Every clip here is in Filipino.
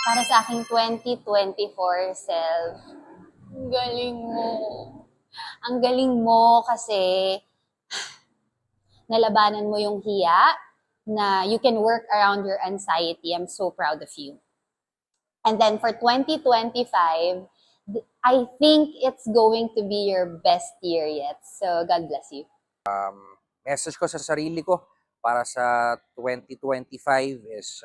Para sa aking 2024 self, ang galing mo. Ang galing mo kasi nalabanan mo yung hiya na you can work around your anxiety. I'm so proud of you. And then for 2025, I think it's going to be your best year yet. So God bless you. Message ko sa sarili ko para sa 2025 is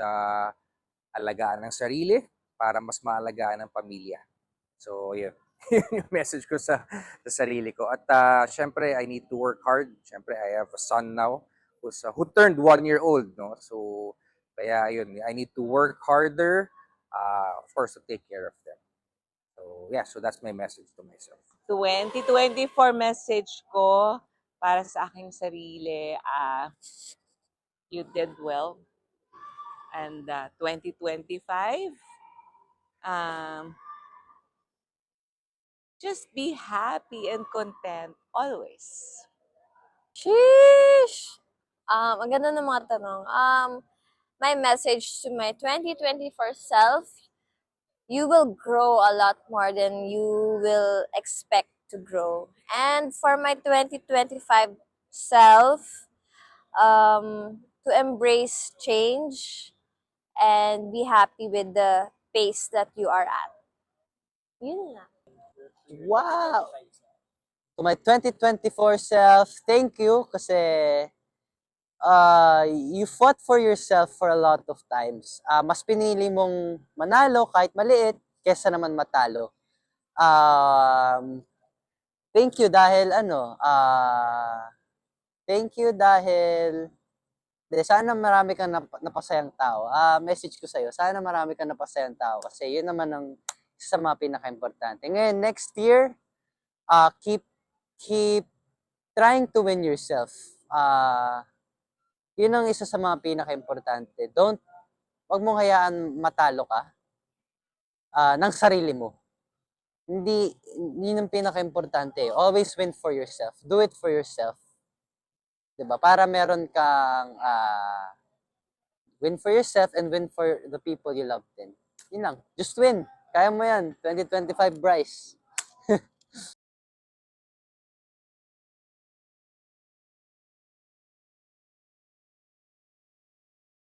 alagaan ng sarili para mas maalagaan ng pamilya. So, yun. Yun yung message ko sa sarili ko. At syempre, I need to work hard. Syempre, I have a son now who turned 1 year old. No? So, kaya yun, I need to work harder, of course, to take care of them. So, yeah, so that's my message to myself. 2024 message ko para sa aking sarili, you did well. And 2025, just be happy and content always. Sheesh! Ang ganda ng mga tanong. My message to my 2024 self, you will grow a lot more than you will expect to grow. And for my 2025 self, to embrace change and be happy with the pace that you are at. Yun na. Wow! To my 2024 self, thank you kasi you fought for yourself for a lot of times. Mas pinili mong manalo kahit maliit kesa naman matalo. Thank you dahil thank you dahil sana marami kang napasayang tao. Message ko sa'yo, sana marami kang napasayang tao kasi yun naman ang isa sa mga pinaka-importante. Ngayon, next year, keep trying to win yourself. Yun ang isa sa mga pinaka-importante. Wag mong hayaan matalo ka ng sarili mo. Hindi, yun ang pinaka-importante. Always win for yourself. Do it for yourself. Diba? Para meron kang win for yourself and win for the people you love din. Yun lang. Just win. Kaya mo yan. 2025, Bryce.